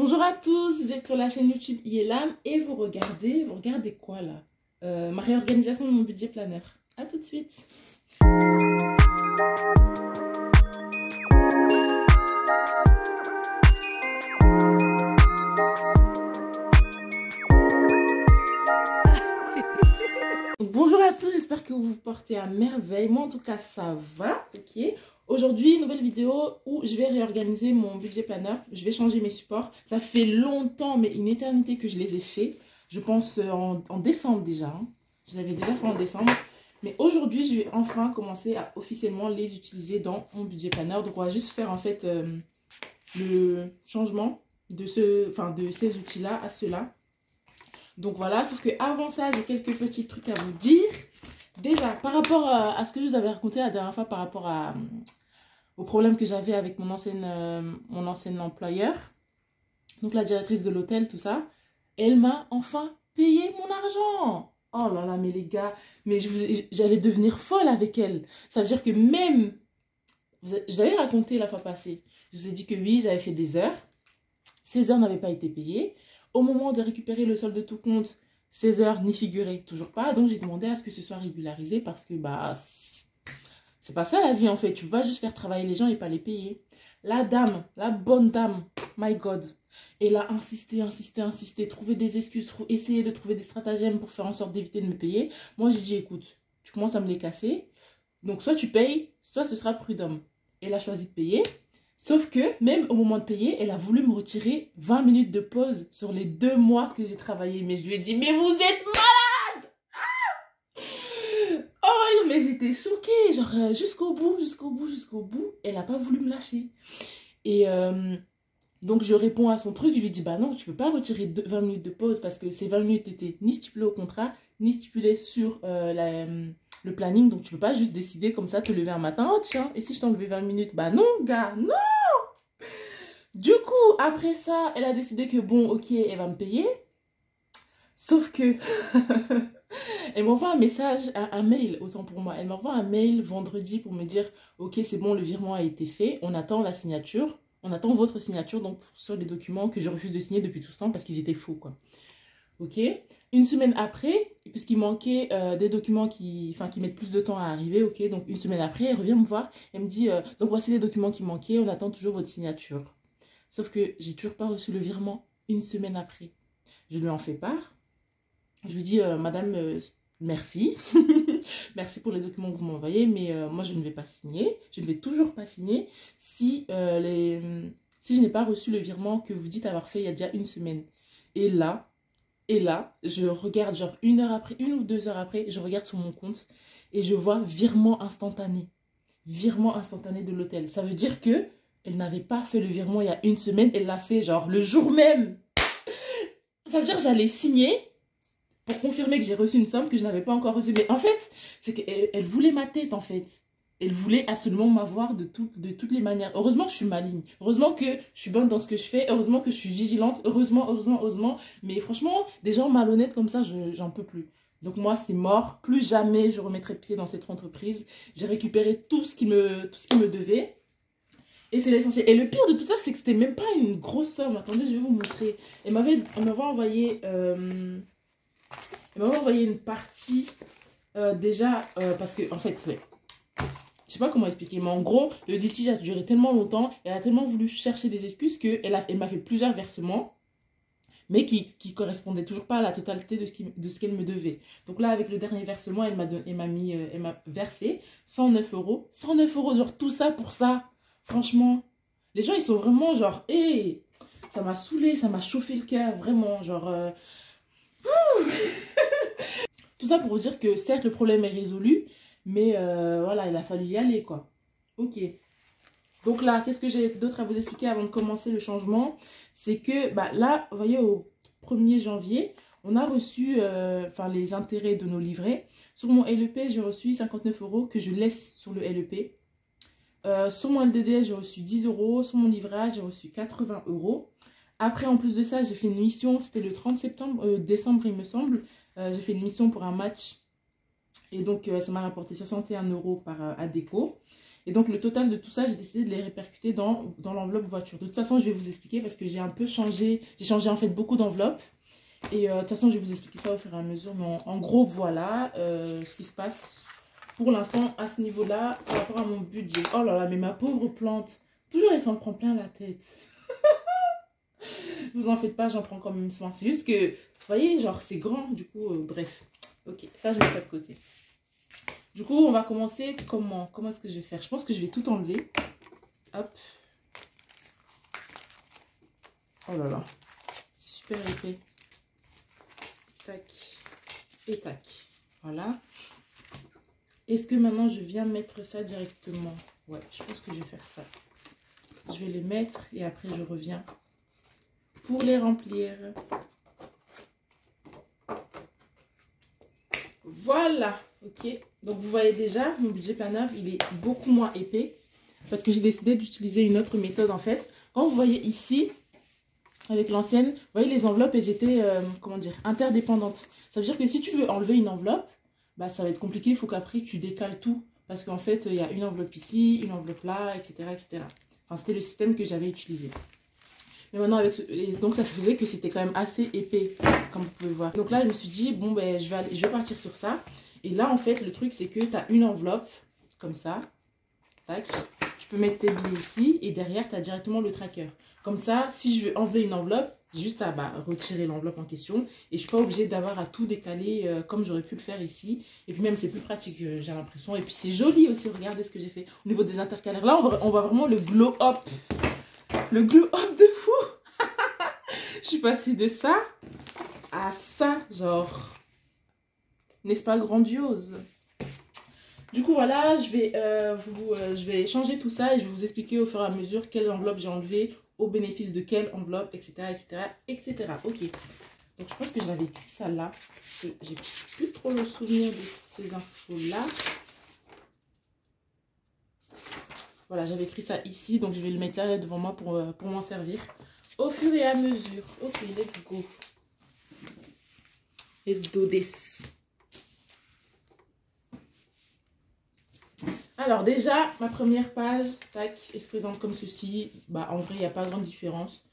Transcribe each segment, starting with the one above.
Bonjour à tous, vous êtes sur la chaîne YouTube Yelam et vous regardez quoi là? Ma réorganisation de mon budget planeur. A tout de suite. Bonjour à tous, j'espère que vous vous portez à merveille. Moi en tout cas ça va, ok. Aujourd'hui, nouvelle vidéo où je vais réorganiser mon budget planeur. Je vais changer mes supports. Ça fait longtemps, mais une éternité que je les ai fait. Je pense en décembre déjà. Hein. Je les avais déjà fait en décembre. Mais aujourd'hui, je vais enfin commencer à officiellement les utiliser dans mon budget planeur. Donc on va juste faire en fait le changement de ces outils-là à ceux-là. Donc voilà, sauf que avant ça, j'ai quelques petits trucs à vous dire. Déjà, par rapport à ce que je vous avais raconté la dernière fois, par rapport au problème que j'avais avec mon ancien employeur, donc la directrice de l'hôtel, tout ça, elle m'a enfin payé mon argent. Oh là là, mais les gars, mais j'allais devenir folle avec elle. Ça veut dire que même, j'avais raconté la fois passée, je vous ai dit que oui, j'avais fait des heures, ces heures n'avaient pas été payées. Au moment de récupérer le solde de tout compte, ces heures n'y figuraient toujours pas. Donc, j'ai demandé à ce que ce soit régularisé parce que, bah, c'est pas ça la vie en fait. Tu peux pas juste faire travailler les gens et pas les payer. La dame, la bonne dame, my God, elle a insisté, trouver des excuses, essayer de trouver des stratagèmes pour faire en sorte d'éviter de me payer. Moi, j'ai dit, écoute, tu commences à me les casser. Donc, soit tu payes, soit ce sera prud'homme. Elle a choisi de payer. Sauf que, même au moment de payer, elle a voulu me retirer 20 minutes de pause sur les 2 mois que j'ai travaillé. Mais je lui ai dit, mais vous êtes malade! Oh, mais j'étais choquée. Genre, jusqu'au bout. Elle n'a pas voulu me lâcher. Et donc, je réponds à son truc. Je lui dis, bah non, tu peux pas retirer 20 minutes de pause parce que ces 20 minutes n'étaient ni stipulées au contrat, ni stipulées sur le planning. Donc, tu peux pas juste décider comme ça, te lever un matin. Oh, tiens, et si je t'enlevais 20 minutes? Bah non, gars, non! Du coup, après ça, elle a décidé que bon, ok, elle va me payer. Sauf que, elle m'envoie un message, un mail, autant pour moi. Elle m'envoie un mail vendredi pour me dire, ok, c'est bon, le virement a été fait. On attend la signature. On attend votre signature donc sur les documents que je refuse de signer depuis tout ce temps parce qu'ils étaient faux, quoi. Ok. Une semaine après, puisqu'il manquait des documents qui mettent plus de temps à arriver, ok. Donc, une semaine après, elle revient me voir. Elle me dit, donc voici les documents qui manquaient. On attend toujours votre signature. Sauf que j'ai toujours pas reçu le virement une semaine après. Je lui en fais part. Je lui dis, madame, merci. Merci pour les documents que vous m'envoyez, mais moi, je ne vais pas signer. Je ne vais toujours pas signer si je n'ai pas reçu le virement que vous dites avoir fait il y a déjà une semaine. Et là, je regarde genre 1 heure après, 1 ou 2 heures après, je regarde sur mon compte et je vois virement instantané. Virement instantané de l'hôtel. Ça veut dire que elle n'avait pas fait le virement il y a une semaine, elle l'a fait genre le jour même. Ça veut dire que j'allais signer pour confirmer que j'ai reçu une somme que je n'avais pas encore reçue. Mais en fait, c'est qu'elle voulait ma tête en fait. Elle voulait absolument m'avoir de toutes les manières. Heureusement que je suis maligne. Heureusement que je suis bonne dans ce que je fais. Heureusement que je suis vigilante. Heureusement. Mais franchement, des gens malhonnêtes comme ça, j'en peux plus. Donc moi, c'est mort. Plus jamais je remettrai pied dans cette entreprise. J'ai récupéré tout ce qui me devait. Et c'est l'essentiel. Et le pire de tout ça, c'est que c'était même pas une grosse somme. Attendez, je vais vous montrer. Elle m'avait envoyé une partie déjà parce que en fait, ouais, je sais pas comment expliquer, mais en gros, le litige a duré tellement longtemps, elle a tellement voulu chercher des excuses qu'elle m'a fait plusieurs versements, mais qui correspondaient toujours pas à la totalité de ce qu'elle me devait. Donc là, avec le dernier versement, elle m'a versé 109 euros. 109 euros, genre tout ça pour ça. Franchement, les gens, ils sont vraiment genre, hé, ça m'a saoulé, ça m'a chauffé le cœur, vraiment, genre... Tout ça pour vous dire que certes, le problème est résolu, mais voilà, il a fallu y aller, quoi. Ok. Donc là, qu'est-ce que j'ai d'autre à vous expliquer avant de commencer le changement? C'est que, bah, là, vous voyez, au 1er janvier, on a reçu les intérêts de nos livrets. Sur mon LEP, j'ai reçu 59 euros que je laisse sur le LEP. Sur mon LDDS, j'ai reçu 10 euros. Sur mon livret, j'ai reçu 80 euros. Après, en plus de ça, j'ai fait une mission, c'était le 30 décembre, il me semble. J'ai fait une mission pour un match. Et donc, ça m'a rapporté 61 euros par Adéco. Et donc, le total de tout ça, j'ai décidé de les répercuter dans l'enveloppe voiture. De toute façon, je vais vous expliquer parce que j'ai un peu changé. J'ai changé en fait beaucoup d'enveloppes. Et de toute façon, je vais vous expliquer ça au fur et à mesure. Mais en gros, voilà ce qui se passe pour l'instant à ce niveau-là par rapport à mon budget. Oh là là, mais ma pauvre plante. Toujours, elle s'en prend plein la tête. Vous en faites pas, j'en prends quand même soin. C'est juste que, vous voyez, genre, c'est grand. Du coup, bref. Ok, ça, je mets ça de côté. Du coup, on va commencer comment? Comment est-ce que je vais faire? Je pense que je vais tout enlever. Hop. Oh là là. C'est super épais. Tac. Et tac. Voilà. Est-ce que maintenant, je viens mettre ça directement? Ouais, je pense que je vais faire ça. Je vais les mettre et après, je reviens pour les remplir. Voilà. Ok. Donc, vous voyez déjà, mon budget planner, il est beaucoup moins épais. Parce que j'ai décidé d'utiliser une autre méthode, en fait. Quand vous voyez ici, avec l'ancienne, vous voyez, les enveloppes, elles étaient, comment dire, interdépendantes. Ça veut dire que si tu veux enlever une enveloppe, bah, ça va être compliqué. Il faut qu'après, tu décales tout. Parce qu'en fait, il y a une enveloppe ici, une enveloppe là, etc. etc. Enfin, c'était le système que j'avais utilisé. Mais maintenant, avec donc ça faisait que c'était quand même assez épais, comme vous pouvez voir. Donc là, je me suis dit, bon, ben, je vais partir sur ça. Et là, en fait, le truc, c'est que tu as une enveloppe, comme ça. Tac. Tu peux mettre tes billets ici. Et derrière, tu as directement le tracker. Comme ça, si je veux enlever une enveloppe, j'ai juste à retirer l'enveloppe en question. Et je ne suis pas obligée d'avoir à tout décaler comme j'aurais pu le faire ici. Et puis même, c'est plus pratique, j'ai l'impression. Et puis c'est joli aussi, regardez ce que j'ai fait au niveau des intercalaires. Là, on voit vraiment le glow up. Le glow up de fou. Je suis passée de ça à ça, genre, n'est-ce pas grandiose? Du coup, voilà, je vais changer tout ça et je vais vous expliquer au fur et à mesure quelle enveloppe j'ai enlevée, au bénéfice de quelle enveloppe, etc., etc., etc. Ok, donc je pense que j'avais écrit ça là, parce que j'ai plus trop le souvenir de ces infos-là. Voilà, j'avais écrit ça ici, donc je vais le mettre là devant moi pour m'en servir au fur et à mesure. Ok, let's go. Let's do this. Alors déjà, ma première page, tac, elle se présente comme ceci. Bah, en vrai, il n'y a pas grande différence.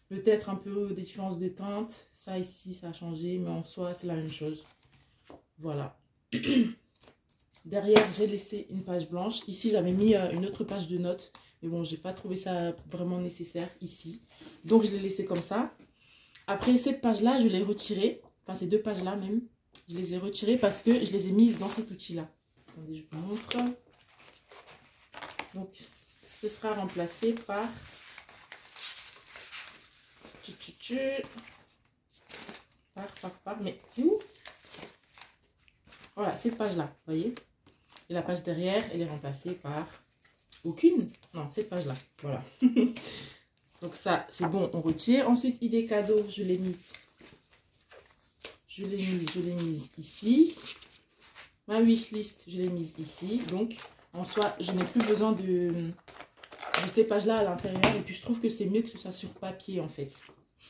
Peut-être un peu des différences de teinte. Ça ici, ça a changé, mais en soi, c'est la même chose. Voilà. Derrière, j'ai laissé une page blanche. Ici, j'avais mis une autre page de notes. Mais bon, j'ai pas trouvé ça vraiment nécessaire ici. Donc, je l'ai laissé comme ça. Après, cette page-là, je l'ai retirée. Enfin, ces deux pages-là même. Je les ai retirées parce que je les ai mises dans cet outil-là. Attendez, je vous montre. Donc, ce sera remplacé par... Mais c'est où? Voilà, cette page-là, vous voyez? Et la page derrière, elle est remplacée par... Aucune? Non, cette page-là, voilà. Donc ça, c'est bon, on retire. Ensuite, idée cadeau, je l'ai mise. Je l'ai mise ici. Ma wishlist, je l'ai mise ici. Donc, en soi, je n'ai plus besoin de ces pages-là à l'intérieur. Et puis, je trouve que c'est mieux que ce soit sur papier, en fait.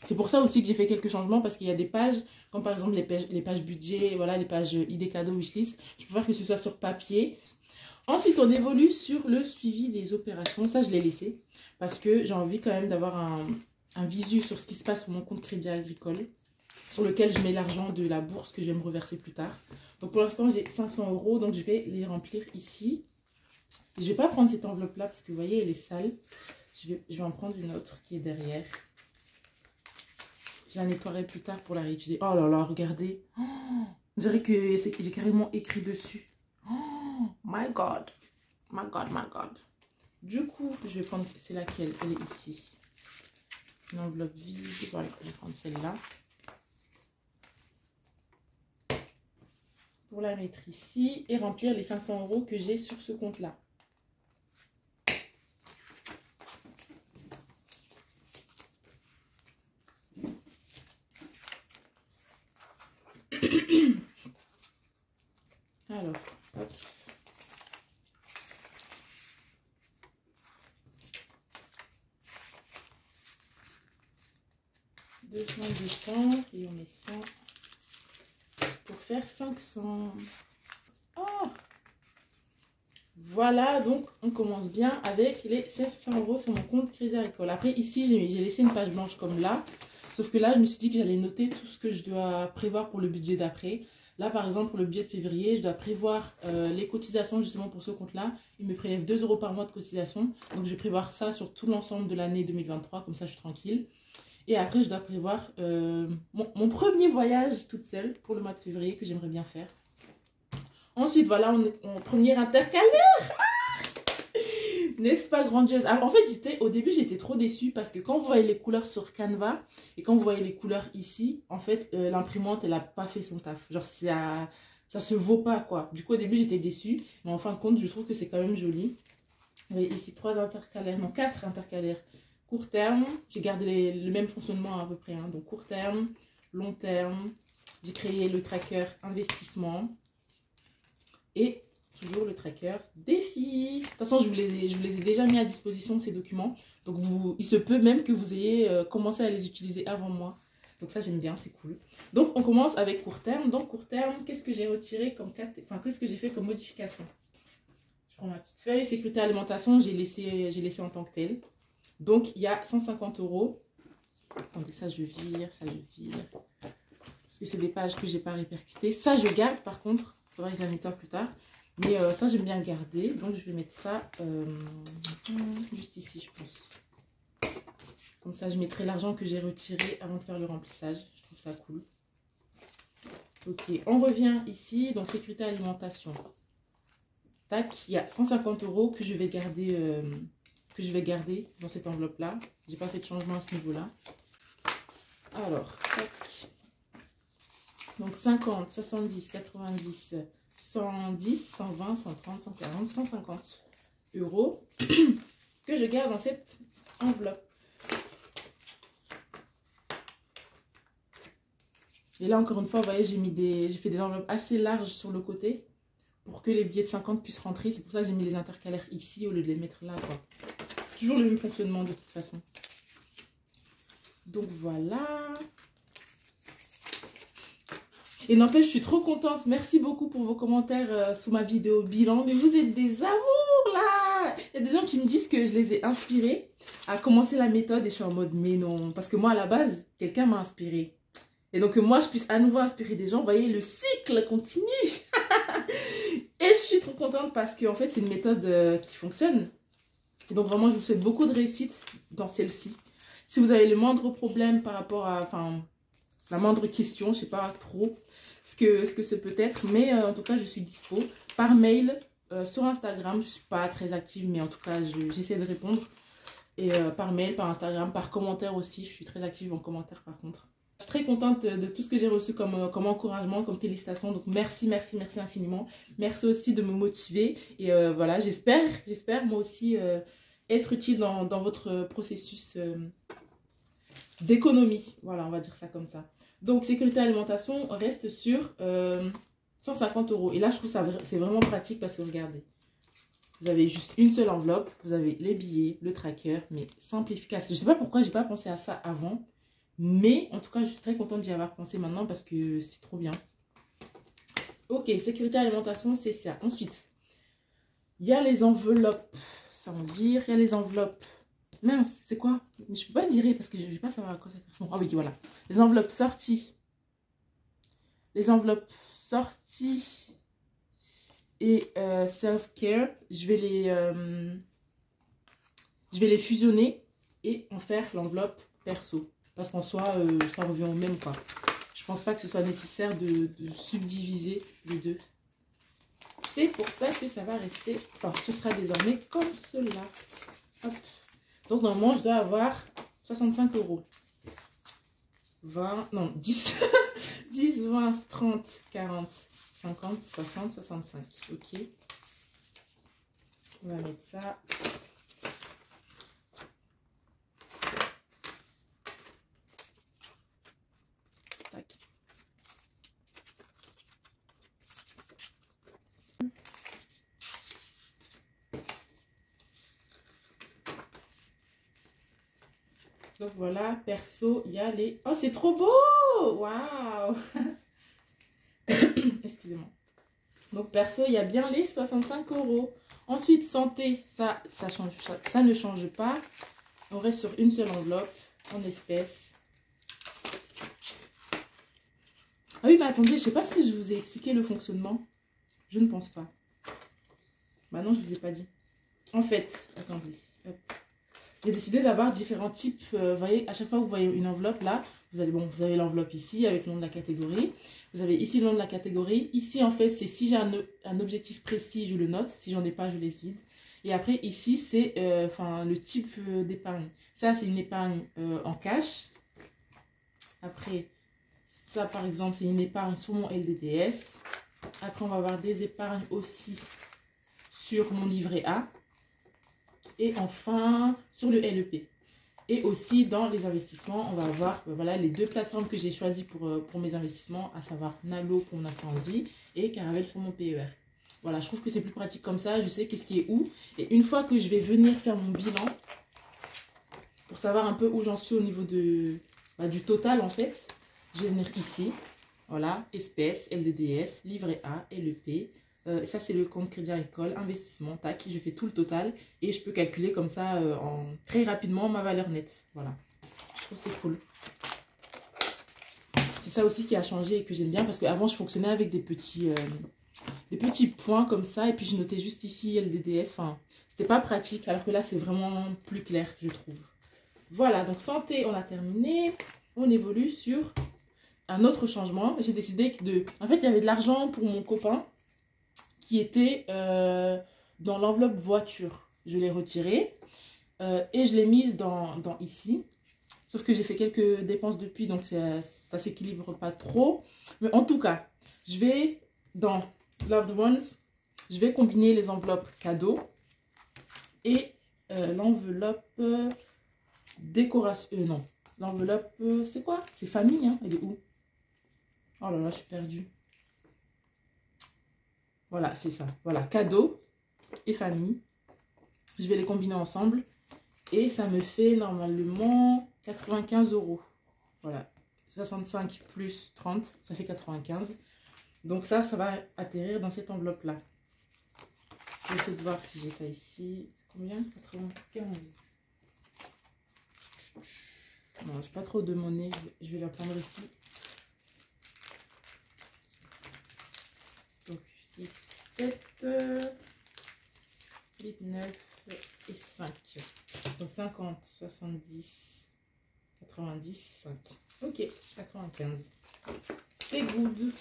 C'est pour ça aussi que j'ai fait quelques changements. Parce qu'il y a des pages, comme par exemple les pages budget, voilà, les pages idées cadeaux, wishlist. Je préfère que ce soit sur papier. Ensuite, on évolue sur le suivi des opérations. Ça, je l'ai laissé. Parce que j'ai envie quand même d'avoir un visu sur ce qui se passe sur mon compte Crédit Agricole. Sur lequel je mets l'argent de la bourse que je vais me reverser plus tard. Donc, pour l'instant, j'ai 500 €. Donc, je vais les remplir ici. Je ne vais pas prendre cette enveloppe-là parce que vous voyez, elle est sale. Je vais en prendre une autre qui est derrière. Je la nettoierai plus tard pour la réutiliser. Oh là là, regardez. Oh, on dirait que j'ai carrément écrit dessus. Oh, my God. My God, my God. Du coup, je vais prendre... C'est laquelle? Elle est ici. Une enveloppe vide. Voilà, je vais prendre celle-là. Pour la mettre ici et remplir les 500 € que j'ai sur ce compte-là. Alors, hop. Et on met 100 pour faire 500. Oh, Voilà, donc on commence bien avec les 1600 € sur mon compte Crédit Agricole. Après, ici, j'ai laissé une page blanche comme là. Sauf que là, je me suis dit que j'allais noter tout ce que je dois prévoir pour le budget d'après. Là, par exemple, pour le budget de février, je dois prévoir les cotisations justement pour ce compte-là. Il me prélève 2 € par mois de cotisation. Donc, je vais prévoir ça sur tout l'ensemble de l'année 2023. Comme ça, je suis tranquille. Et après, je dois prévoir mon premier voyage toute seule pour le mois de février que j'aimerais bien faire. Ensuite, voilà, on est en premier intercalaire. N'est-ce pas grandiose? Alors, en fait, au début, j'étais trop déçue parce que quand vous voyez les couleurs sur Canva et quand vous voyez les couleurs ici, en fait, l'imprimante, elle n'a pas fait son taf. Genre, ça se vaut pas, quoi. Du coup, au début, j'étais déçue. Mais en fin de compte, je trouve que c'est quand même joli. Vous voyez ici, 3 intercalaires, non, 4 intercalaires. Court terme, j'ai gardé le même fonctionnement à peu près. Hein. Donc, court terme, long terme. J'ai créé le tracker investissement. Et toujours le tracker défi. De toute façon, je vous les ai déjà mis à disposition, ces documents. Donc, il se peut même que vous ayez commencé à les utiliser avant moi. Donc, ça, j'aime bien, c'est cool. Donc, on commence avec court terme. Donc, court terme, qu'est-ce que j'ai retiré comme... Enfin, qu'est-ce que j'ai fait comme modification? Je prends ma petite feuille. Sécurité alimentation, j'ai laissé en tant que tel. Donc, il y a 150 €. Attendez, ça, je vire, ça, je vire. Parce que c'est des pages que je n'ai pas répercutées. Ça, je garde, par contre. Il faudra que je la nettoie plus tard. Mais ça, j'aime bien garder. Donc, je vais mettre ça juste ici, je pense. Comme ça, je mettrai l'argent que j'ai retiré avant de faire le remplissage. Je trouve ça cool. Ok, on revient ici. Donc, sécurité alimentation. Tac, il y a 150 € que je vais garder dans cette enveloppe-là. J'ai pas fait de changement à ce niveau-là. Alors, tac. Donc, 50, 70, 90... 110, 120, 130, 140, 150 € que je garde dans cette enveloppe. Et là, encore une fois, vous voyez, j'ai fait des enveloppes assez larges sur le côté pour que les billets de 50 puissent rentrer. C'est pour ça que j'ai mis les intercalaires ici au lieu de les mettre là, quoi. Toujours le même fonctionnement de toute façon. Donc, voilà. Et n'empêche, je suis trop contente. Merci beaucoup pour vos commentaires sous ma vidéo bilan. Mais vous êtes des amours là. Il y a des gens qui me disent que je les ai inspirés à commencer la méthode. Et je suis en mode, mais non. Parce que moi, à la base, quelqu'un m'a inspiré. Et donc, que moi, je puisse à nouveau inspirer des gens. Vous voyez, le cycle continue. Et je suis trop contente parce qu'en fait, c'est une méthode qui fonctionne. Et donc, vraiment, je vous souhaite beaucoup de réussite dans celle-ci. Si vous avez le moindre problème par rapport à... Enfin, la moindre question, je ne sais pas trop ce que c'est peut-être, mais en tout cas, je suis dispo par mail, sur Instagram. Je ne suis pas très active, mais en tout cas, j'essaie de répondre. Et par mail, par Instagram, par commentaire aussi. Je suis très active en commentaire par contre. Je suis très contente de tout ce que j'ai reçu comme encouragement, comme félicitations. Donc, merci, merci, merci infiniment. Merci aussi de me motiver. Et voilà, j'espère moi aussi être utile dans votre processus d'économie. Voilà, on va dire ça comme ça. Donc, sécurité alimentation, on reste sur 150 €. Et là, je trouve ça c'est vraiment pratique parce que regardez, vous avez juste une seule enveloppe, vous avez les billets, le tracker, mais simple, efficace. Je ne sais pas pourquoi j'ai pas pensé à ça avant, mais en tout cas, je suis très contente d'y avoir pensé maintenant parce que c'est trop bien. Ok, sécurité alimentation, c'est ça. Ensuite, il y a les enveloppes. Ça en vire, il y a les enveloppes. Mince, c'est quoi? Mais je peux pas virer parce que je ne vais pas savoir à quoi ça correspond. Ah oui, voilà. Les enveloppes sorties. Les enveloppes sorties et self-care. Je vais les fusionner et en faire l'enveloppe perso. Parce qu'en soi, ça revient au même, quoi. Je pense pas que ce soit nécessaire de subdiviser les deux. C'est pour ça que ça va rester... Enfin, ce sera désormais comme cela. Hop. Donc, normalement, je dois avoir 65 €. 20, non, 10, 10, 20, 30, 40, 50, 60, 65. Ok. On va mettre ça. Tac. Donc voilà, perso, il y a les... Oh, c'est trop beau! Waouh! Excusez-moi. Donc perso, il y a bien les 65 euros. Ensuite, santé, ça ne change pas. On reste sur une seule enveloppe en espèces. Ah oui, mais attendez, je ne sais pas si je vous ai expliqué le fonctionnement. Je ne pense pas. Bah non, je ne vous ai pas dit. En fait, attendez. J'ai décidé d'avoir différents types. Vous voyez, à chaque fois que vous voyez une enveloppe là, vous avez l'enveloppe ici avec le nom de la catégorie. Vous avez ici le nom de la catégorie. Ici, en fait, c'est si j'ai un objectif précis, je le note. Si j'en ai pas, je les vide. Et après, ici, c'est le type d'épargne. Ça, c'est une épargne en cash. Après, ça, par exemple, c'est une épargne sur mon LDDS. Après, on va avoir des épargnes aussi sur mon livret A. Et enfin, sur le LEP. Et aussi, dans les investissements, on va avoir voilà, les deux plateformes que j'ai choisies pour mes investissements, à savoir Nalo pour mon assurance vie et Caravelle pour mon PER. Voilà, je trouve que c'est plus pratique comme ça. Je sais qu'est-ce qui est où. Et une fois que je vais venir faire mon bilan, pour savoir un peu où j'en suis au niveau du total, en fait, je vais venir ici. Voilà, espèces, LDDS, livret A, LEP. Ça, c'est le compte Crédit Agricole, investissement, tac, je fais tout le total. Et je peux calculer comme ça, très rapidement, ma valeur nette. Voilà, je trouve que c'est cool. C'est ça aussi qui a changé et que j'aime bien. Parce qu'avant, je fonctionnais avec des petits points comme ça. Et puis, je notais juste ici LDDS. Enfin, c'était pas pratique. Alors que là, c'est vraiment plus clair, je trouve. Voilà, donc santé, on a terminé. On évolue sur un autre changement. J'ai décidé de... En fait, il y avait de l'argent pour mon copain qui était dans l'enveloppe voiture. Je l'ai retiré et je l'ai mise dans ici. Sauf que j'ai fait quelques dépenses depuis, donc ça ne s'équilibre pas trop. Mais en tout cas, je vais dans Loved Ones, je vais combiner les enveloppes cadeaux et l'enveloppe décoration. Non, l'enveloppe, c'est quoi? C'est famille, hein? Elle est où? Oh là là, je suis perdue. Voilà, c'est ça. Voilà, cadeau et famille. Je vais les combiner ensemble. Et ça me fait normalement 95 euros. Voilà. 65 plus 30, ça fait 95. Donc ça va atterrir dans cette enveloppe-là. Je vais essayer de voir si j'ai ça ici. Combien? 95. Non, j'ai pas trop de monnaie. Je vais la prendre ici. Donc 6, 7, 8, 9 et 5. Donc 50, 70, 90, 5. Ok, 95. C'est good.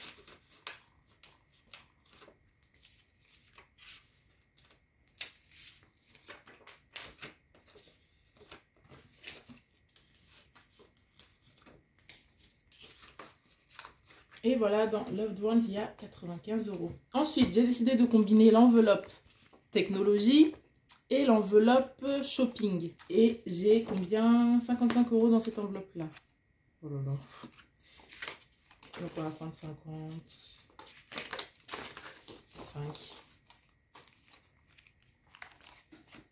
Et voilà, dans Loved Ones, il y a 95 euros. Ensuite, j'ai décidé de combiner l'enveloppe technologie et l'enveloppe shopping. Et j'ai combien? 55 euros dans cette enveloppe-là. Oh là là. Donc on va prendre 50. 5.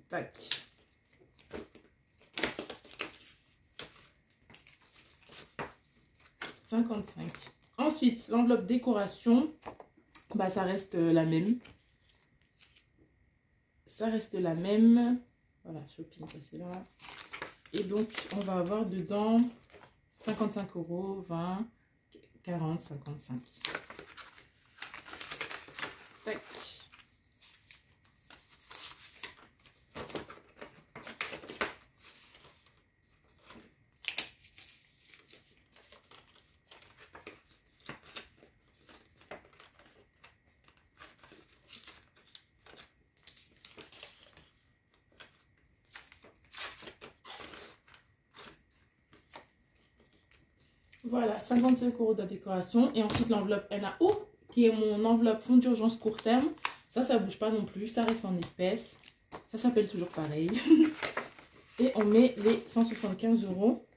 Tac. « 55. Ensuite, l'enveloppe décoration, bah, ça reste la même. Ça reste la même. Voilà, shopping, ça c'est là. Et donc, on va avoir dedans 55 euros, 20, 40, 55. Tac. Voilà, 55 euros de la décoration. Et ensuite, l'enveloppe NAO, qui est mon enveloppe fonds d'urgence court terme. Ça bouge pas non plus. Ça reste en espèces. Ça s'appelle toujours pareil. Et on met les 175 euros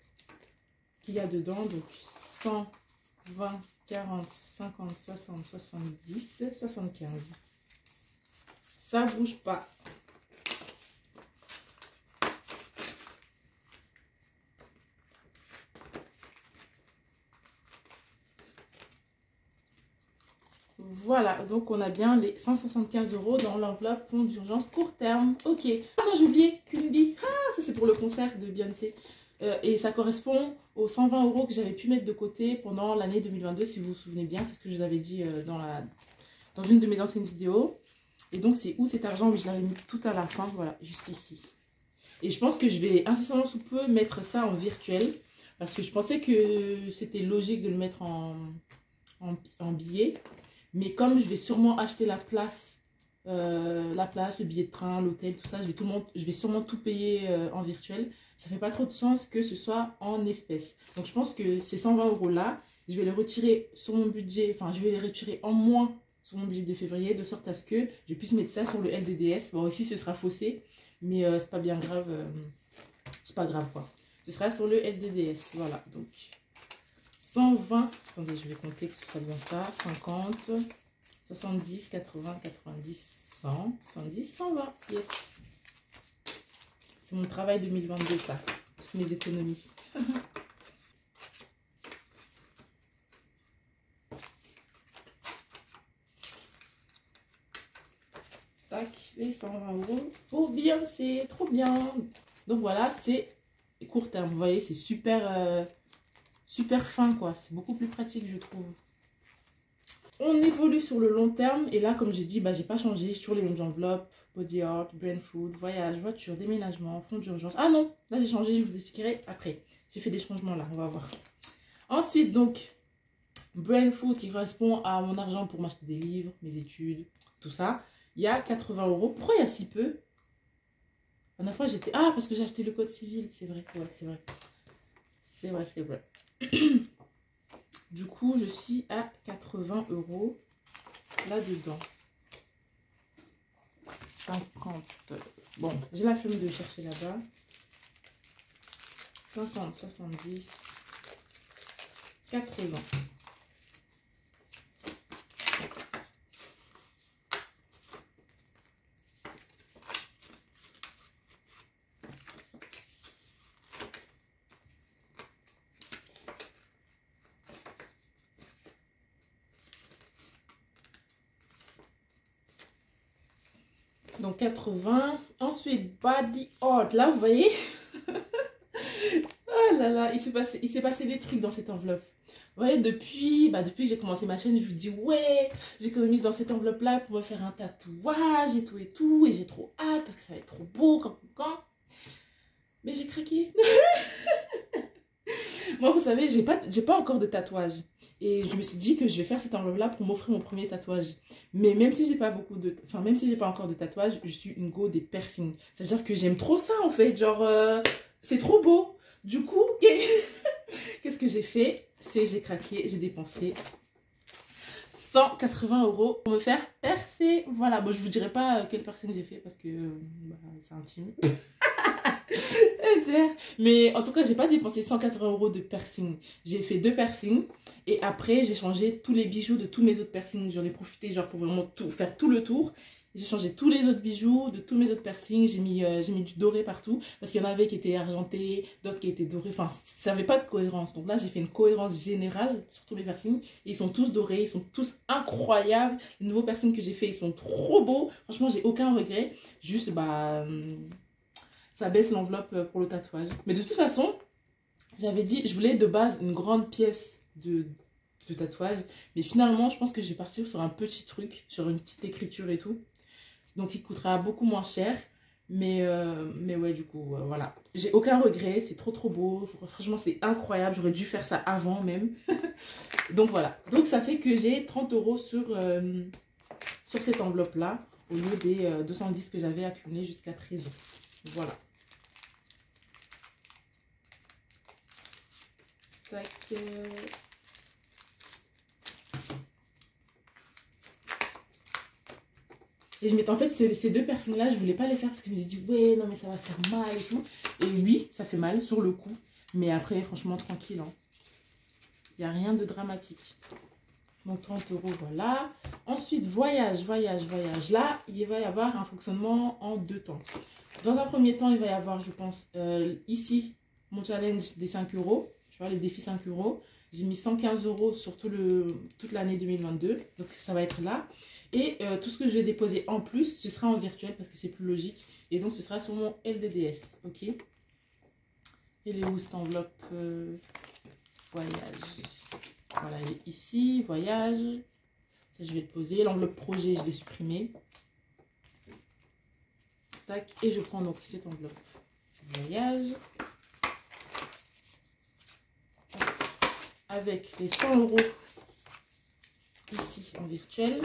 qu'il y a dedans. Donc, 120, 40, 50, 60, 70, 75. Ça bouge pas. Voilà, donc on a bien les 175 € dans l'enveloppe fonds d'urgence court terme. Ok. Ah non, j'ai oublié, Kunubi. Ah, ça c'est pour le concert de Beyoncé. Et ça correspond aux 120 € que j'avais pu mettre de côté pendant l'année 2022, si vous vous souvenez bien. C'est ce que je vous avais dit dans une de mes anciennes vidéos. Et donc, c'est où cet argent? Oui, je l'avais mis tout à la fin, voilà, juste ici. Et je pense que je vais incessamment sous peu mettre ça en virtuel. Parce que je pensais que c'était logique de le mettre en billet. Mais comme je vais sûrement acheter la place, le billet de train, l'hôtel, tout ça, je vais sûrement tout payer en virtuel. Ça fait pas trop de sens que ce soit en espèces. Donc je pense que ces 120 € là, je vais les retirer sur mon budget, enfin je vais les retirer en moins sur mon budget de février, de sorte à ce que je puisse mettre ça sur le LDDS. Bon, ici ce sera faussé, mais c'est pas bien grave, c'est pas grave quoi. Ce sera sur le LDDS, voilà, donc 120, attendez, je vais compter que ce soit bien ça, 50, 70, 80, 90, 100, 110, 120, yes. C'est mon travail 2022 ça, toutes mes économies. Tac, les 120 € pour Beyoncé, trop bien. Donc voilà, c'est court terme, vous voyez, c'est super, super fin quoi, c'est beaucoup plus pratique je trouve. On évolue sur le long terme et là comme j'ai dit, bah j'ai pas changé, j'ai toujours les mêmes enveloppes, body art, brain food, voyage, voiture, déménagement, fonds d'urgence. Ah non, là j'ai changé, je vous expliquerai après. J'ai fait des changements là, on va voir. Ensuite donc, brain food qui correspond à mon argent pour m'acheter des livres, mes études, tout ça. Il y a 80 €. Pourquoi il y a si peu? La dernière fois j'étais... Ah, parce que j'ai acheté le code civil, c'est vrai, ouais, c'est vrai. C'est vrai, c'est vrai. Du coup, je suis à 80 € là-dedans. 50. Bon, j'ai la flemme de chercher là-bas. 50, 70, 80. Donc 80. Ensuite, body art. Là, vous voyez. Oh là là, il s'est passé des trucs dans cette enveloppe. Vous voyez, depuis que j'ai commencé ma chaîne, je vous dis ouais, j'économise dans cette enveloppe-là pour me faire un tatouage et tout. Et j'ai trop hâte parce que ça va être trop beau quand. Mais j'ai craqué. Moi, vous savez, j'ai pas encore de tatouage. Et je me suis dit que je vais faire cette enveloppe-là pour m'offrir mon premier tatouage. Mais même si j'ai pas même si j'ai pas encore de tatouage, je suis une go des piercings. Ça veut dire que j'aime trop ça en fait. Genre, c'est trop beau. Du coup, qu'est-ce que j'ai fait? C'est j'ai craqué, j'ai dépensé 180 € pour me faire percer. Voilà, bon, je vous dirai pas quelle piercing j'ai fait parce que c'est intime. Mais en tout cas, j'ai pas dépensé 180 € de piercing. J'ai fait 2 piercings et après j'ai changé tous les bijoux de tous mes autres piercings. J'en ai profité genre pour vraiment faire tout le tour. J'ai changé tous les autres bijoux de tous mes autres piercings. J'ai mis du doré partout parce qu'il y en avait qui étaient argentés, d'autres qui étaient dorés. Enfin, ça n'avait pas de cohérence. Donc là, j'ai fait une cohérence générale sur tous mes piercings. Et ils sont tous dorés, ils sont tous incroyables. Les nouveaux piercings que j'ai fait, ils sont trop beaux. Franchement, j'ai aucun regret. Juste, ça baisse l'enveloppe pour le tatouage. Mais de toute façon, j'avais dit, je voulais de base une grande pièce de tatouage. Mais finalement, je pense que je vais partir sur un petit truc, sur une petite écriture et tout. Donc, il coûtera beaucoup moins cher. Mais ouais, du coup, voilà. J'ai aucun regret, c'est trop beau. Franchement, c'est incroyable. J'aurais dû faire ça avant même. Donc, voilà. Donc, ça fait que j'ai 30 € sur cette enveloppe-là, au lieu des 210 que j'avais accumulés jusqu'à présent. Voilà. Tac. Et je m'étais en fait, ces 2 personnes-là, je voulais pas les faire parce que je me suis dit, ouais, non, mais ça va faire mal et tout. Et oui, ça fait mal sur le coup. Mais après, franchement, tranquille. Hein. Il n'y a rien de dramatique. Donc 30 €, voilà. Ensuite, voyage. Là, il va y avoir un fonctionnement en 2 temps. Dans un premier temps, il va y avoir, je pense, ici, mon challenge des 5 €. Je vois, les défis 5 euros. J'ai mis 115 euros sur toute l'année 2022. Donc, ça va être là. Et tout ce que je vais déposer en plus, ce sera en virtuel parce que c'est plus logique. Et donc, ce sera sur mon LDDS. Ok. Elle est où cette enveloppe voyage? Voilà, elle est ici. Voyage. Ça, je vais le poser. L'enveloppe projet, je l'ai supprimée. Tac. Et je prends donc cette enveloppe voyage. Avec les 100 euros ici en virtuel.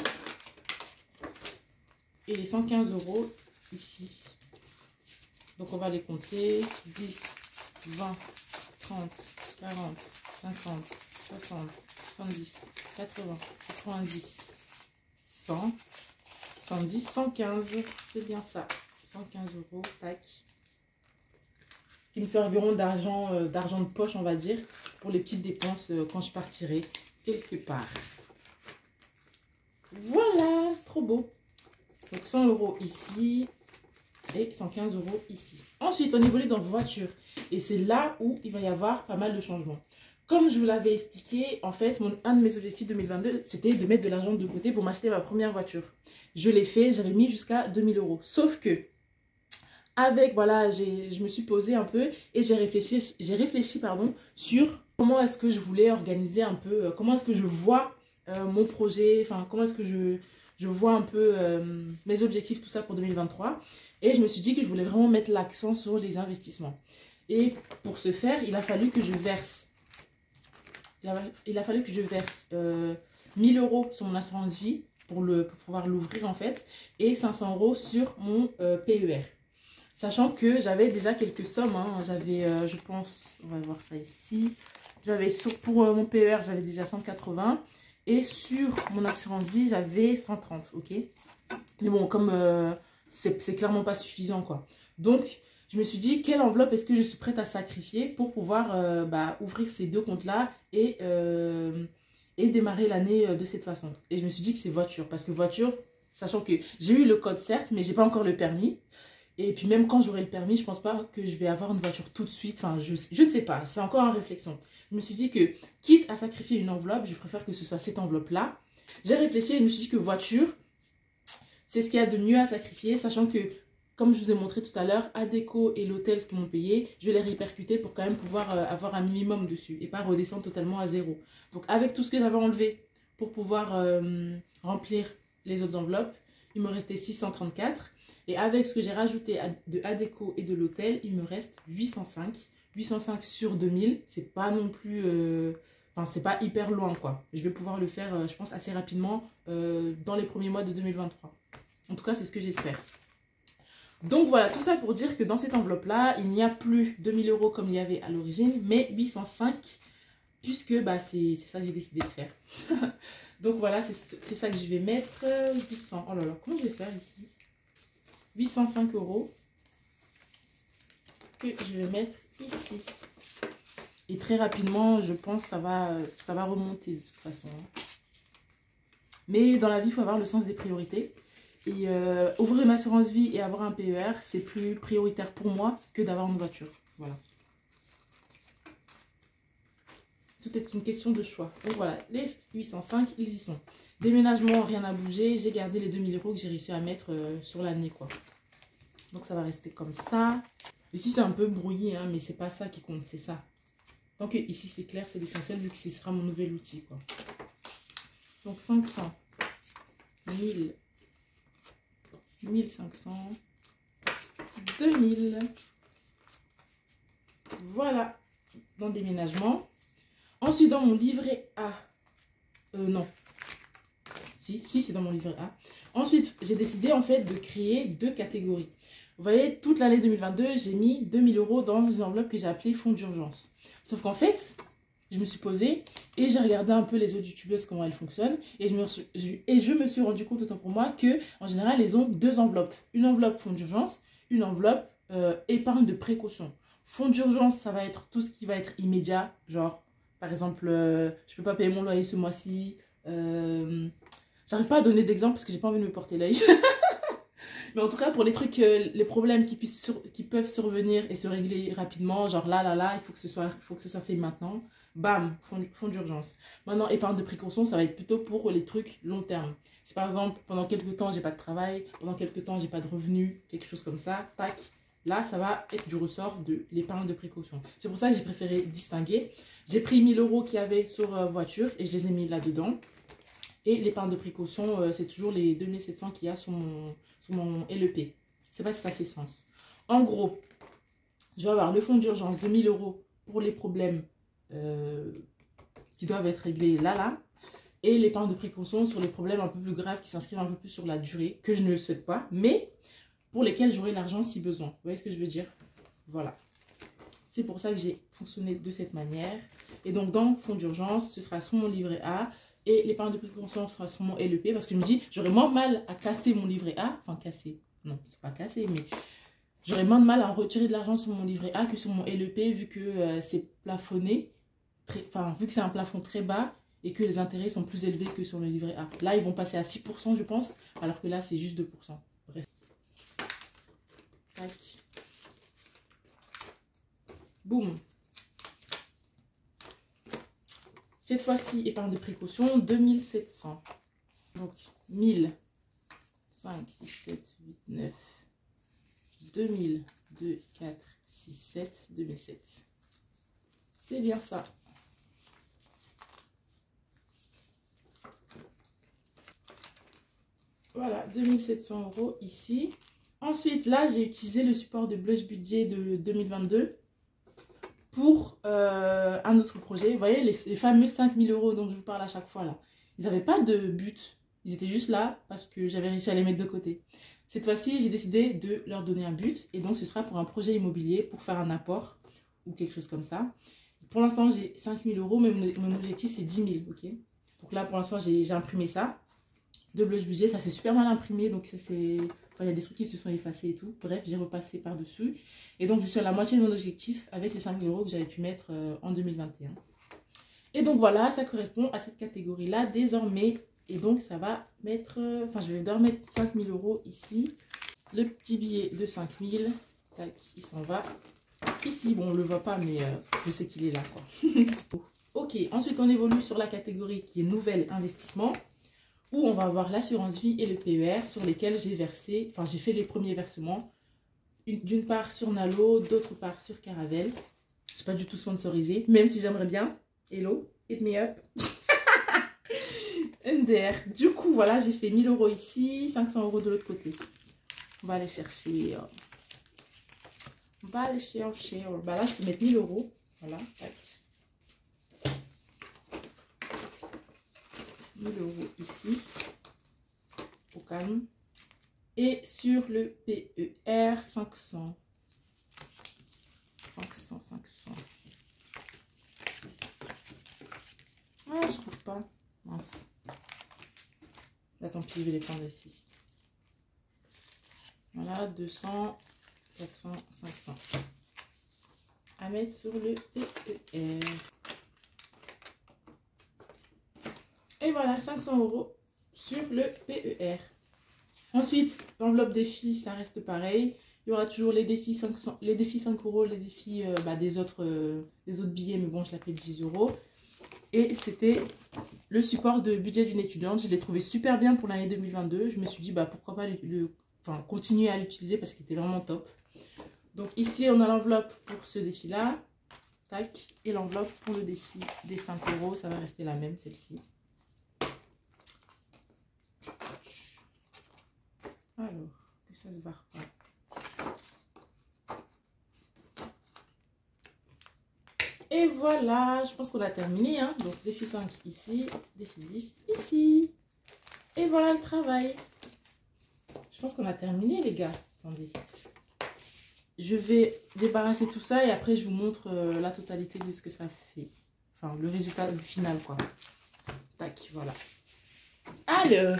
Et les 115 euros ici. Donc, on va les compter. 10, 20, 30, 40, 50, 60, 70, 80, 90, 100, 110, 115. C'est bien ça. 115 euros, tac. Qui me serviront d'argent de poche, on va dire, pour les petites dépenses quand je partirai quelque part. Voilà, trop beau. Donc 100 euros ici et 115 euros ici. Ensuite, on évolue dans voiture. Et c'est là où il va y avoir pas mal de changements. Comme je vous l'avais expliqué, en fait, un de mes objectifs 2022, c'était de mettre de l'argent de côté pour m'acheter ma première voiture. Je l'ai fait, j'avais mis jusqu'à 2000 euros. Sauf que, avec, voilà, je me suis posée un peu et j'ai réfléchi pardon, sur comment est-ce que je voulais organiser un peu, comment est-ce que je vois mon projet, enfin, comment est-ce que je vois un peu mes objectifs, tout ça pour 2023. Et je me suis dit que je voulais vraiment mettre l'accent sur les investissements. Et pour ce faire, il a fallu que je verse, 1000 euros sur mon assurance vie pour pouvoir l'ouvrir en fait. Et 500 euros sur mon PER. Sachant que j'avais déjà quelques sommes. Hein. J'avais, je pense, on va voir ça ici. Pour mon PER, j'avais déjà 180. Et sur mon assurance vie, j'avais 130, ok. Mais bon, comme c'est clairement pas suffisant, quoi. Donc, je me suis dit, quelle enveloppe est-ce que je suis prête à sacrifier pour pouvoir ouvrir ces deux comptes-là et démarrer l'année de cette façon. Et je me suis dit que c'est voiture. Parce que voiture, sachant que j'ai eu le code, certes, mais j'ai pas encore le permis. Et puis même quand j'aurai le permis, je pense pas que je vais avoir une voiture tout de suite. Enfin, je ne sais pas, c'est encore en réflexion. Je me suis dit que, quitte à sacrifier une enveloppe, je préfère que ce soit cette enveloppe-là. J'ai réfléchi et je me suis dit que voiture, c'est ce qu'il y a de mieux à sacrifier, sachant que, comme je vous ai montré tout à l'heure, Adecco et l'hôtel, ce qu'ils m'ont payé, je vais les répercuter pour quand même pouvoir avoir un minimum dessus et pas redescendre totalement à zéro. Donc avec tout ce que j'avais enlevé pour pouvoir remplir les autres enveloppes, il me restait 634. Et avec ce que j'ai rajouté de Adecco et de l'hôtel, il me reste 805. 805 sur 2000, c'est pas non plus... Enfin, c'est pas hyper loin, quoi. Je vais pouvoir le faire, je pense, assez rapidement dans les premiers mois de 2023. En tout cas, c'est ce que j'espère. Donc voilà, tout ça pour dire que dans cette enveloppe-là, il n'y a plus 2000 euros comme il y avait à l'origine, mais 805, puisque bah, c'est ça que j'ai décidé de faire. Donc voilà, c'est ça que je vais mettre. 800. Oh là là, comment je vais faire ici? 805 euros que je vais mettre ici. Et très rapidement, je pense que ça va remonter de toute façon. Mais dans la vie, il faut avoir le sens des priorités. Et ouvrir une assurance vie et avoir un PER, c'est plus prioritaire pour moi que d'avoir une voiture. Voilà. Tout est une question de choix. Donc voilà, les 805, ils y sont. Déménagement, rien n'a bougé. J'ai gardé les 2000 euros que j'ai réussi à mettre sur l'année, quoi. Donc ça va rester comme ça. Ici, c'est un peu brouillé, hein, mais c'est pas ça qui compte, c'est ça. Donc ici, c'est clair, c'est l'essentiel vu que ce sera mon nouvel outil, quoi. Donc 500, 1000, 1500, 2000. Voilà, dans déménagement. Ensuite, dans mon livret A. Non. Si, c'est dans mon livret A. Ensuite, j'ai décidé en fait de créer deux catégories. Vous voyez, toute l'année 2022, j'ai mis 2000 euros dans une enveloppe que j'ai appelée fonds d'urgence. Sauf qu'en fait, je me suis posée et j'ai regardé un peu les autres youtubeuses, comment elles fonctionnent. Et je me suis rendu compte, autant pour moi, que en général, elles ont deux enveloppes. Une enveloppe fonds d'urgence, une enveloppe épargne de précaution. Fonds d'urgence, ça va être tout ce qui va être immédiat. Genre, par exemple, je peux pas payer mon loyer ce mois-ci. J'arrive pas à donner d'exemple parce que j'ai pas envie de me porter l'œil. Mais en tout cas, pour les trucs, les problèmes qui peuvent survenir et se régler rapidement, genre là, il faut que ce soit fait maintenant. Bam, fonds d'urgence. Maintenant, épargne de précaution, ça va être plutôt pour les trucs long terme. Si par exemple, pendant quelques temps, j'ai pas de travail, pendant quelques temps, j'ai pas de revenus, quelque chose comme ça, tac. Là, ça va être du ressort de l'épargne de précaution. C'est pour ça que j'ai préféré distinguer. J'ai pris 1000 € qu'il y avait sur voiture et je les ai mis là-dedans. Et l'épargne de précaution, c'est toujours les 2700 qu'il y a sur mon LEP. Je ne sais pas si ça fait sens. En gros, je vais avoir le fonds d'urgence de 1000 € pour les problèmes qui doivent être réglés là. Et l'épargne de précaution sur les problèmes un peu plus graves qui s'inscrivent un peu plus sur la durée, que je ne souhaite pas, mais pour lesquels j'aurai l'argent si besoin. Vous voyez ce que je veux dire? Voilà. C'est pour ça que j'ai fonctionné de cette manière. Et donc, dans fonds d'urgence, ce sera sur mon livret A. Et l'épargne de précaution sera sur mon LEP. Parce que je me dis, j'aurais moins mal à casser mon livret A. Enfin, casser. Non, c'est pas casser, mais j'aurais moins de mal à retirer de l'argent sur mon livret A que sur mon LEP, vu que c'est plafonné. Vu que c'est un plafond très bas et que les intérêts sont plus élevés que sur le livret A. Là, ils vont passer à 6%, je pense. Alors que là, c'est juste 2%. Bref. Tac. Boum. Cette fois-ci, épargne de précaution, 2700. Donc, 1000, 5, 6, 7, 8, 9, 2000, 2, 4, 6, 7, 2007. C'est bien ça. Voilà, 2700 € ici. Ensuite, là, j'ai utilisé le support de Blush Budget de 2022 pour un autre projet. Vous voyez, les fameux 5000 € dont je vous parle à chaque fois là. Ils n'avaient pas de but. Ils étaient juste là parce que j'avais réussi à les mettre de côté. Cette fois-ci, j'ai décidé de leur donner un but. Et donc, ce sera pour un projet immobilier, pour faire un apport ou quelque chose comme ça. Pour l'instant, j'ai 5000 €, mais mon objectif, c'est 10 000. Okay, donc là, pour l'instant, j'ai imprimé ça. De Blush Budget, ça s'est super mal imprimé. Donc, il y a des trucs qui se sont effacés et tout. Bref, j'ai repassé par-dessus. Et donc, je suis à la moitié de mon objectif avec les 5000 € que j'avais pu mettre en 2021. Et donc, voilà, ça correspond à cette catégorie-là désormais. Et donc, ça va mettre... je vais devoir mettre 5000 € ici. Le petit billet de 5000. Tac, il s'en va. Ici, bon, on ne le voit pas, mais je sais qu'il est là, quoi. Ok, ensuite, on évolue sur la catégorie qui est Nouvel Investissement, où on va avoir l'assurance vie et le PER sur lesquels j'ai versé, j'ai fait les premiers versements, d'une part sur Nalo, d'autre part sur Caravelle. Je ne suis pas du tout sponsorisée, même si j'aimerais bien. Hello, hit me up. MDR. Du coup, voilà, j'ai fait 1000 € ici, 500 € de l'autre côté. On va aller chercher. On va aller chercher. Là, je peux mettre 1000 €. Voilà, tac. 1000 € ici, au calme. Et sur le PER, 500. 500. Ah, je trouve pas. Mince. Là, tant pis, je vais les prendre ici. Voilà, 200, 400, 500. À mettre sur le PER. Et voilà, 500 € sur le PER. Ensuite, l'enveloppe défi, ça reste pareil. Il y aura toujours les défis 500, les défis 5 €, les défis des autres billets, mais bon, je l'appelle 10 €. Et c'était le support de budget d'une étudiante. Je l'ai trouvé super bien pour l'année 2022. Je me suis dit, pourquoi pas continuer à l'utiliser parce qu'il était vraiment top. Donc ici, on a l'enveloppe pour ce défi-là. Tac. Et l'enveloppe pour le défi des 5 €. Ça va rester la même, celle-ci. Alors, que ça se barre pas. Et voilà, je pense qu'on a terminé. Hein. Donc, défi 5 ici, défi 10 ici. Et voilà le travail. Je pense qu'on a terminé, les gars. Attendez. Je vais débarrasser tout ça et après, je vous montre la totalité de ce que ça fait. Enfin, le résultat final, quoi. Tac, voilà. Alors...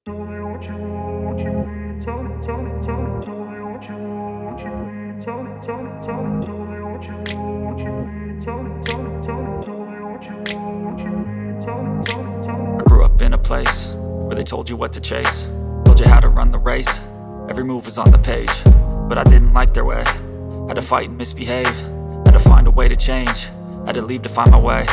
I grew up in a place where they told you what to chase, told you how to run the race. Every move was on the page, but I didn't like their way. Had to fight and misbehave, had to find a way to change, had to leave to find my way.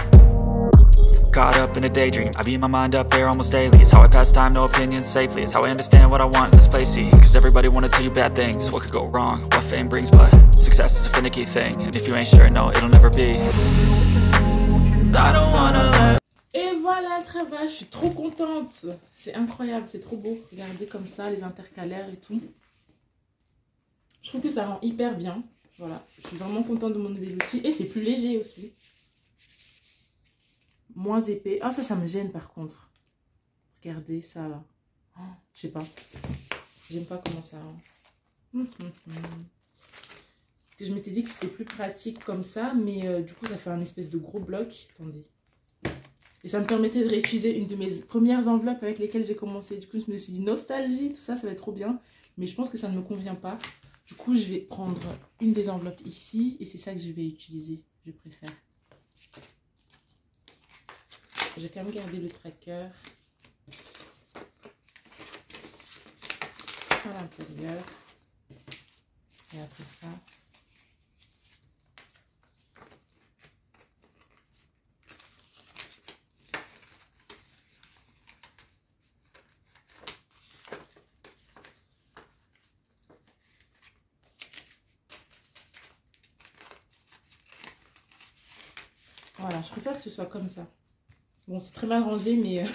Caught up in a daydream, I beat my mind up there almost daily. It's how I pass time, no opinions safely. It's how I understand what I want in this place, see. Cause everybody wanna tell you bad things, what could go wrong, what fame brings. But success is a finicky thing, and if you ain't sure, no, it'll never be. I don't wanna let... Et voilà le travail, je suis trop contente. C'est incroyable, c'est trop beau. Regardez comme ça, les intercalaires et tout. Je trouve que ça rend hyper bien. Voilà, je suis vraiment contente de mon nouvel outil. Et c'est plus léger aussi. Moins épais. Ah, ça me gêne par contre. Regardez ça là. Oh, je sais pas. J'aime pas comment ça rend. Je m'étais dit que c'était plus pratique comme ça. Mais du coup, ça fait un espèce de gros bloc. Attendez. Et ça me permettait de réutiliser une de mes premières enveloppes avec lesquelles j'ai commencé. Du coup, je me suis dit nostalgie, tout ça, ça va être trop bien. Mais je pense que ça ne me convient pas. Du coup, je vais prendre une des enveloppes ici. Et c'est ça que je vais utiliser. Je préfère. Je vais quand même garder le tracker à l'intérieur. Et après ça... Voilà, je préfère que ce soit comme ça. Bon, c'est très mal rangé, mais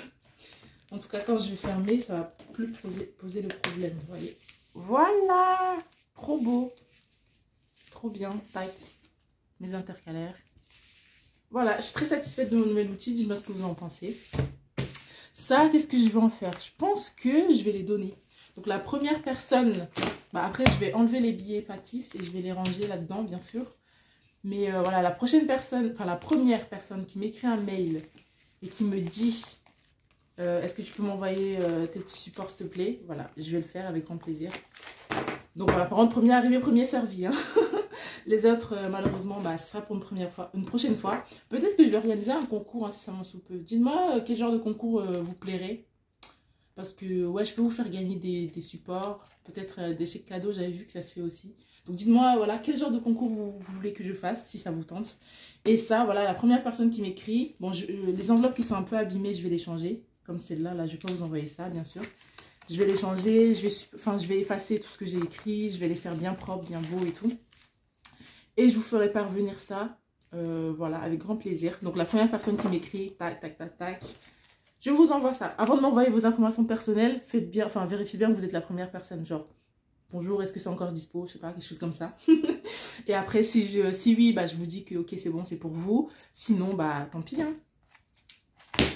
en tout cas, quand je vais fermer, ça va plus poser le problème, vous voyez. Voilà, trop beau. Trop bien, tac. Mes intercalaires. Voilà, je suis très satisfaite de mon nouvel outil. Dites-moi ce que vous en pensez. Ça, qu'est-ce que je vais en faire? Je pense que je vais les donner. Donc, la première personne... Bah, après, je vais enlever les billets pâtisses et je vais les ranger là-dedans, bien sûr. Mais voilà, la prochaine personne... Enfin, la première personne qui m'écrit un mail... et qui me dit est-ce que tu peux m'envoyer tes petits supports s'il te plaît, voilà, je vais le faire avec grand plaisir. Donc voilà, par contre, premier arrivé, premier servi, hein. Les autres malheureusement bah, ce sera pour une prochaine fois. Peut-être que je vais organiser un concours incessamment sous peu. Dites-moi quel genre de concours vous plairait, parce que ouais, je peux vous faire gagner des supports, peut-être des chèques cadeaux, j'avais vu que ça se fait aussi. Donc dites-moi voilà quel genre de concours vous voulez que je fasse, si ça vous tente. Et ça, voilà, la première personne qui m'écrit, bon, les enveloppes qui sont un peu abîmées, je vais les changer. Comme celle-là, là, je vais pas vous envoyer ça, bien sûr. Je vais les changer, je vais effacer tout ce que j'ai écrit, je vais les faire bien propres, bien beaux et tout. Et je vous ferai parvenir ça, voilà, avec grand plaisir. Donc la première personne qui m'écrit, tac, tac, tac, tac, je vous envoie ça. Avant de m'envoyer vos informations personnelles, faites bien, enfin, vérifiez bien que vous êtes la première personne, genre... Bonjour, est-ce que c'est encore dispo? Je sais pas, quelque chose comme ça. Et après, si oui, bah, je vous dis que ok, c'est bon, c'est pour vous. Sinon, bah, tant pis. Hein.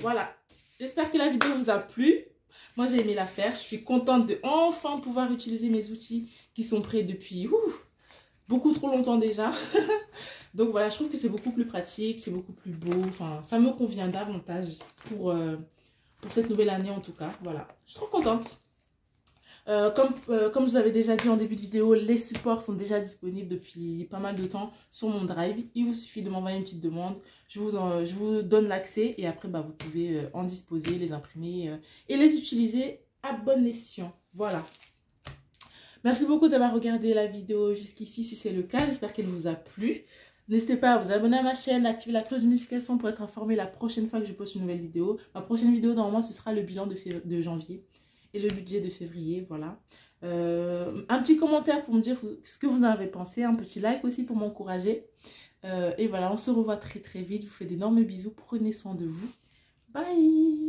Voilà. J'espère que la vidéo vous a plu. Moi, j'ai aimé la faire. Je suis contente de enfin pouvoir utiliser mes outils qui sont prêts depuis beaucoup trop longtemps déjà. Donc voilà, je trouve que c'est beaucoup plus pratique, c'est beaucoup plus beau. Enfin, ça me convient davantage pour cette nouvelle année en tout cas. Voilà, je suis trop contente. Comme je vous avais déjà dit en début de vidéo, les supports sont déjà disponibles depuis pas mal de temps sur mon drive. Il vous suffit de m'envoyer une petite demande. Je vous donne l'accès et après bah, vous pouvez en disposer, les imprimer et les utiliser à bon escient. Voilà. Merci beaucoup d'avoir regardé la vidéo jusqu'ici si c'est le cas. J'espère qu'elle vous a plu. N'hésitez pas à vous abonner à ma chaîne, à activer la cloche de notification pour être informé la prochaine fois que je poste une nouvelle vidéo. Ma prochaine vidéo, normalement, ce sera le bilan de janvier. Et le budget de février, voilà. Un petit commentaire pour me dire ce que vous en avez pensé. Un petit like aussi pour m'encourager. Et voilà, on se revoit très très vite. Je vous fais d'énormes bisous. Prenez soin de vous. Bye!